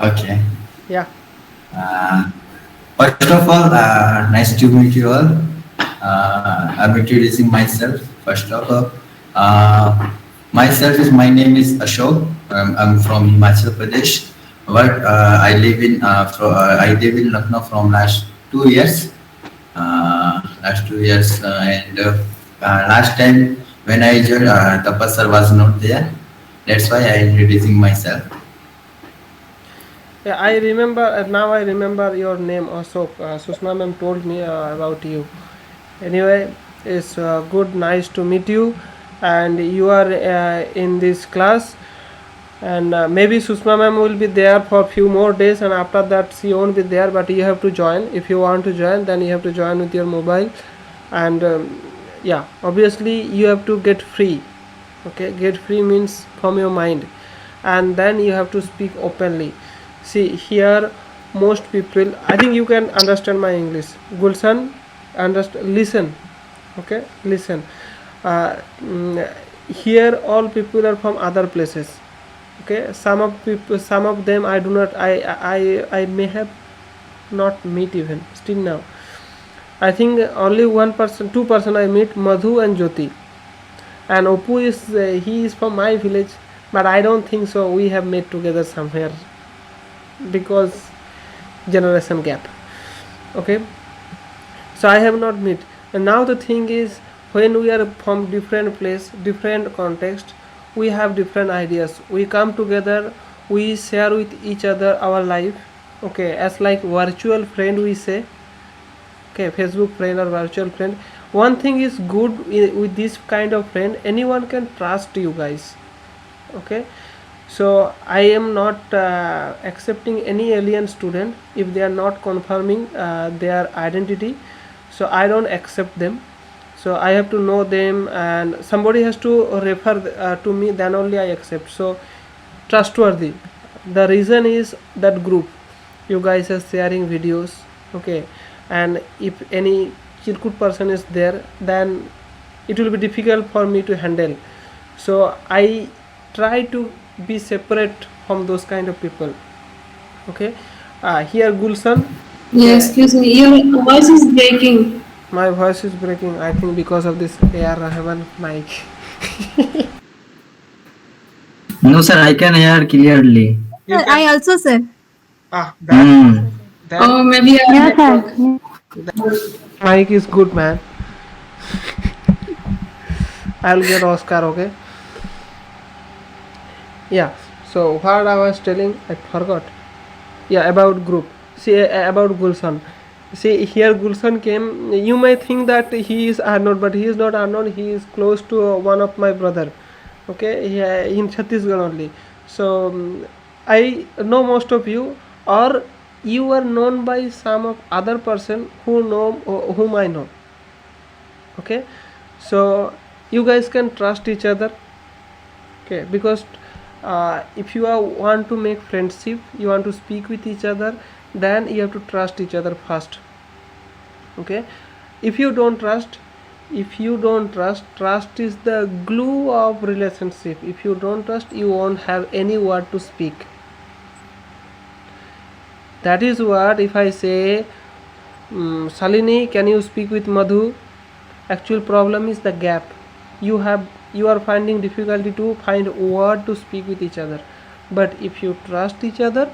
Okay. Yeah. Uh, First of all, nice to meet you all. I'm introducing myself. First of all, my name is Ashok. I'm from Himachal Pradesh, but I live in Lucknow from last 2 years. Last 2 years, last time when I joined, Tapas sir was not there. That's why I introducing myself. Yeah, I remember now. I remember your name also. Susma ma'am told me about you. Anyway, it's good, nice to meet you, and you are in this class. And maybe Susma ma'am will be there for a few more days, and after that she won't be there. But you have to join. If you want to join, then you have to join with your mobile, and yeah, obviously you have to get free. Okay, get free means from your mind, and then you have to speak openly. See here, most people, I think you can understand my English. Gulshan, understand, listen. Okay, listen. uh, mm, Here all people are from other places. Okay, some of people, some of them I do not, I may have not meet even still now. I think only one person, two person I meet, Madhu and Jyoti. And Oppu is he is from my village, but I don't think so we have met together somewhere, because generation gap. Okay, so I have not met. And now the thing is, when we are from different place, different context, we have different ideas, we come together, we share with each other our life. Okay, as like virtual friend we say. Okay, Facebook friend or virtual friend. One thing is good with this kind of friend, anyone can trust you guys. Okay, so I am not accepting any alien student if they are not confirming their identity. So I don't accept them. So I have to know them, and somebody has to refer to me, then only I accept. So trustworthy, the reason is that group, you guys are sharing videos. Okay, and if any Chirkut person is there, then it will be difficult for me to handle. So I try to be separate from those kind of people. Okay, here Gulshan. Yeah, Okay, excuse me. Your voice is breaking. my voice is breaking, I think because of this AR Rahman mic. No, sir, I can hear clearly. You can. I also said. That Hmm. then Oh, maybe Yeah, network. sir. mic is good, man. I'll get Oscar. Okay. Yeah. So what I was telling, I forgot. Yeah, about group. See, about Gulshan. See here, Gulshan came. You may think that he is Arnold, but he is not Arnold. He is close to one of my brother. Okay, yeah, in Chhattisgarh only. So I know most of you, or you are known by some of other person who know, whom I know. Okay, so you guys can trust each other. Okay, because if you want to make friendship, you want to speak with each other, then you have to trust each other first. Okay, if you don't trust, trust is the glue of relationship. If you don't trust, you won't have any word to speak. That is what, if I say, Salini, can you speak with Madhu? Actual problem is the gap. You are finding difficulty to find word to speak with each other. But if you trust each other,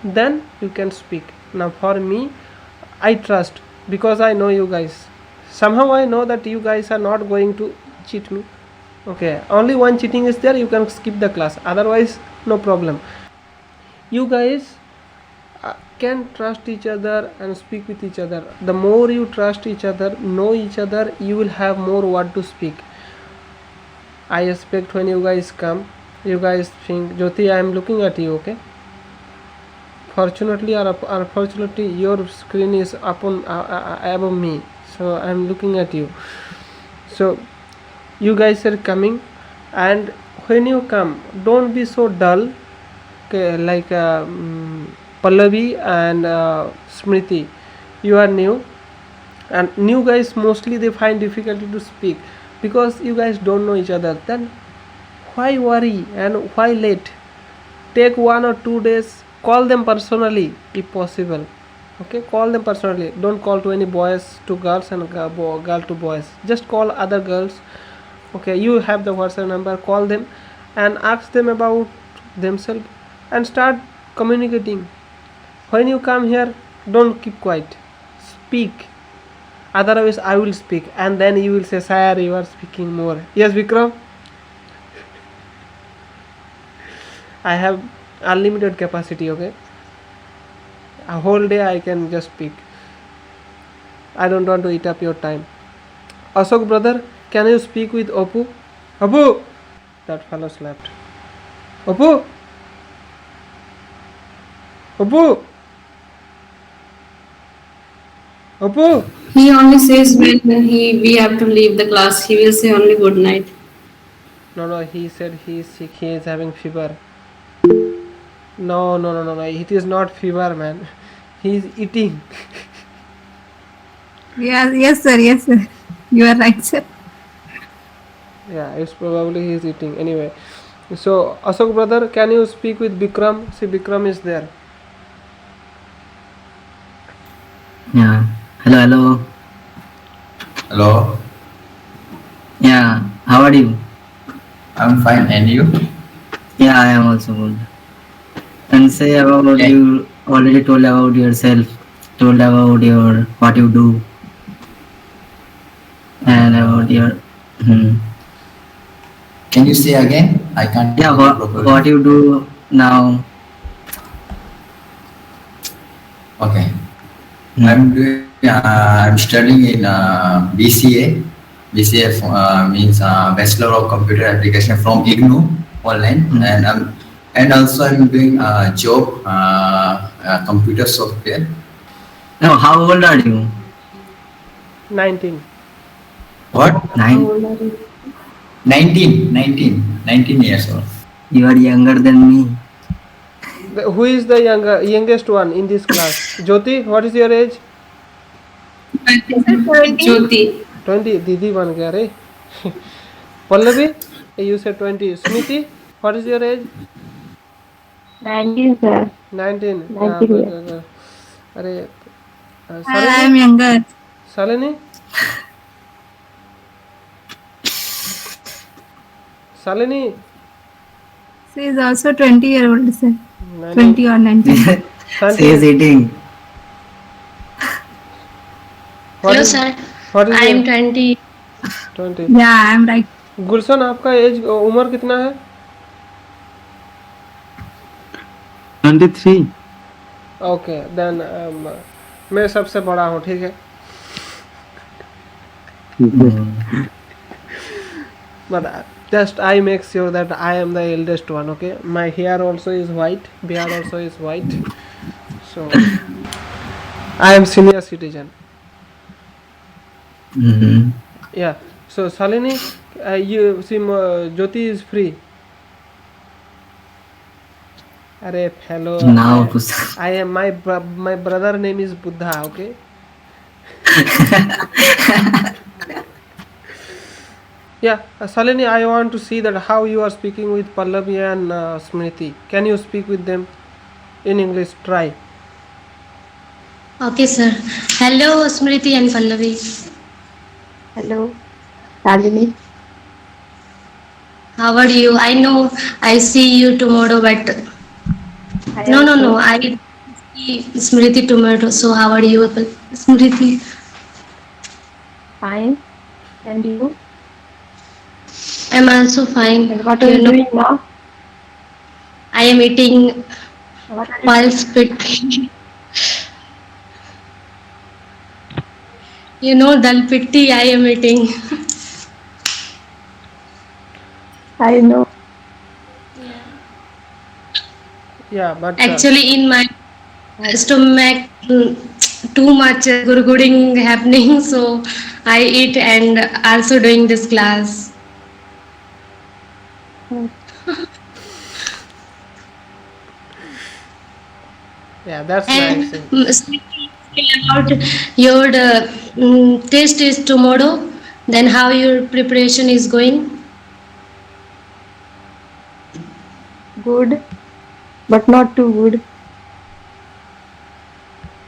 then you can speak. Now for me, I trust, because I know you guys. Somehow I know that you guys are not going to cheat me. Okay, only one cheating is there, you can skip the class, otherwise no problem. You guys can trust each other and speak with each other. The more you trust each other, know each other, you will have more word to speak. I expect when you guys come, you guys think, Jyoti, I am looking at you. Okay, fortunately or unfortunately, your screen is upon above me, so I am looking at you. So you guys are coming, and when you come, don't be so dull. Okay, like Pallavi and Smriti, you are new, and new guys mostly they find difficulty to speak because you guys don't know each other. Then why worry and why late? Take 1 or 2 days, call them personally if possible. Okay, call them personally. Don't call to any boys to girls and girl to boys. Just call other girls. Okay, you have the WhatsApp number, call them and ask them about themselves and start communicating. When you come here, don't keep quiet, speak. Otherwise I will speak and then you will say, sir, you are speaking more. Yes, Vikram, I have unlimited capacity. Okay, a whole day I can just speak. I don't want to eat up your time. Ashok brother, can you speak with Oppu? Oppu, that fellow slept. Oppu, Oppu, Oppu. He only says when we have to leave the class, he will say only good night. No, he said he is sick, he is having fever. No, it is not fever, man. He is eating. Yes, sir. You are right, sir. Yeah, it's probably he is eating. Anyway, so Ashok brother, can you speak with Bikram? See, Bikram is there. Yeah. Hello. Hello, Yeah. How are you? I'm fine, and you? Yeah, I am also good. And say about Okay. you already told about yourself, told about your what you do, and about your Can you say again? I can't yeah hear you properly. what you do now. Okay. Hmm. I'm studying in BCA. BCA means Bachelor of Computer Application from IGNU online, and also I'm doing a job, computer software. No, how old are you? 19. What? 9. 19 years old. You are younger than me. Who is the youngest one in this class? Jyoti, what is your age? Jyoti. 20. Didi ban gaya re. Pallavi, you said 20. Smriti, what is your age? 19, sir. 19. 19 years. Good. Are, I am younger. Salini? Salini? She is also 20-year-old, sir. 19. 20 or 19. She is eating. What Hello is- sir, what is I am your 20. 20? Yeah, I am right. गुलशन, आपका as उम्र कितना है? 23. Okay then मैं सबसे बड़ा हूँ, ठीक है. But just I make sure that I am the eldest one. Okay, my hair also is white, beard also is white, so I am senior citizen. Yeah. So Salini, you see, Jyoti is free. Arey fellow. Now, I am my brother name is Buddha. Okay. Yeah, Salini, I want to see that how you are speaking with Pallavi and Smriti. Can you speak with them in English? Try. Okay sir. Hello Smriti and Pallavi. Hello, Shalini. How are you? I know I see you tomorrow, but no. I see Smriti tomorrow. So how are you, Smriti? Fine. And you? I'm also fine. What are you doing now? I am eating What are you pulse pitti. You know dal pitti I am eating. I know. Yeah, but Actually, in my stomach, too much gurguding happening, so I eat and also doing this class. yeah, that's And nice. speaking about your test is tomorrow, then how your preparation is going? Good, but not too good.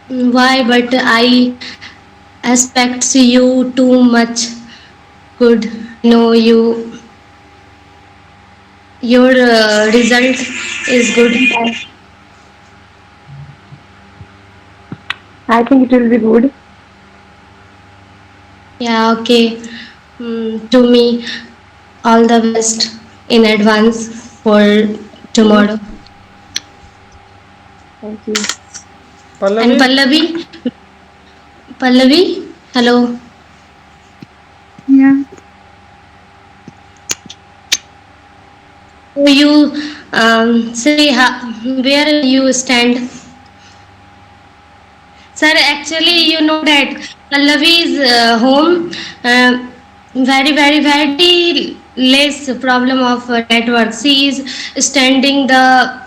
Why? But I expect you too much. Good. No, your result is good. I think it will be good. Yeah. Okay. To me, all the best in advance for tomorrow. Thank you. And Pallavi, Pallavi, hello. Yeah. So you say where you stand. Sir, actually, you know that Pallavi's home very less problem of network. She is standing the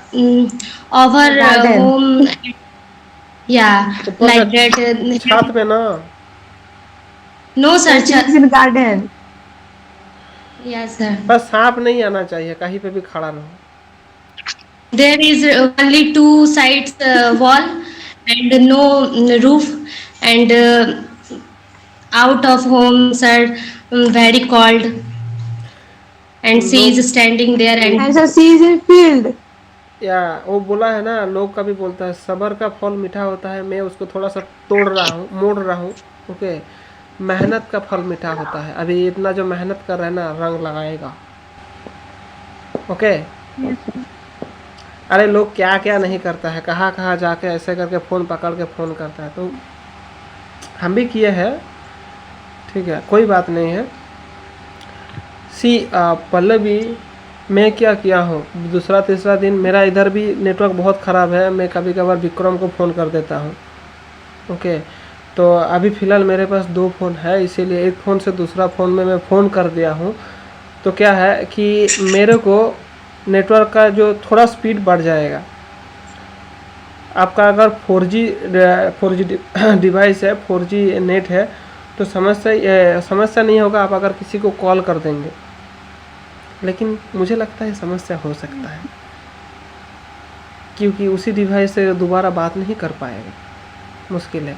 over Garden. home. Yeah, ऊपर का like that. छत पे ना. No, So sir. she is in garden. Yes, sir. बस सांप नहीं आना चाहिए, कहीं पे भी खड़ा ना हो. There is only two sides wall and no roof and out of home, sir. Very cold. And she लोग is standing there And and so she is in field. या वो बोला है ना, लोग कभी बोलता है सबर का फल मीठा होता है, मैं उसको थोड़ा सा तोड़ रहा हूँ, मोड़ रहा हूँ. ओके, मेहनत का फल मीठा होता है. अभी इतना जो मेहनत कर रहा है ना, रंग लगाएगा. ओके. अरे लोग क्या क्या नहीं करता है, कहाँ कहाँ जाके ऐसे करके फ़ोन पकड़ के फ़ोन करता है. तो हम भी किए हैं, ठीक है, कोई बात नहीं है. पल्लवी, मैं क्या किया हूँ, दूसरा तीसरा दिन मेरा इधर भी नेटवर्क बहुत ख़राब है. मैं कभी कभार विक्रम को फ़ोन कर देता हूँ. ओके, तो अभी फ़िलहाल मेरे पास 2 फ़ोन है, इसीलिए एक फ़ोन से दूसरा फ़ोन में मैं फ़ोन कर दिया हूँ. तो क्या है कि मेरे को नेटवर्क का जो थोड़ा स्पीड बढ़ जाएगा. आपका अगर 4G डिवाइस है, 4G नेट है, तो समस्या नहीं होगा आप अगर किसी को कॉल कर देंगे. लेकिन मुझे लगता है समस्या हो सकता है, क्योंकि उसी डिवाइस से दोबारा बात नहीं कर पाएगा. मुश्किल है,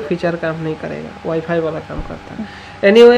फीचर काम नहीं करेगा, वाईफाई वाला काम करता है. एनीवे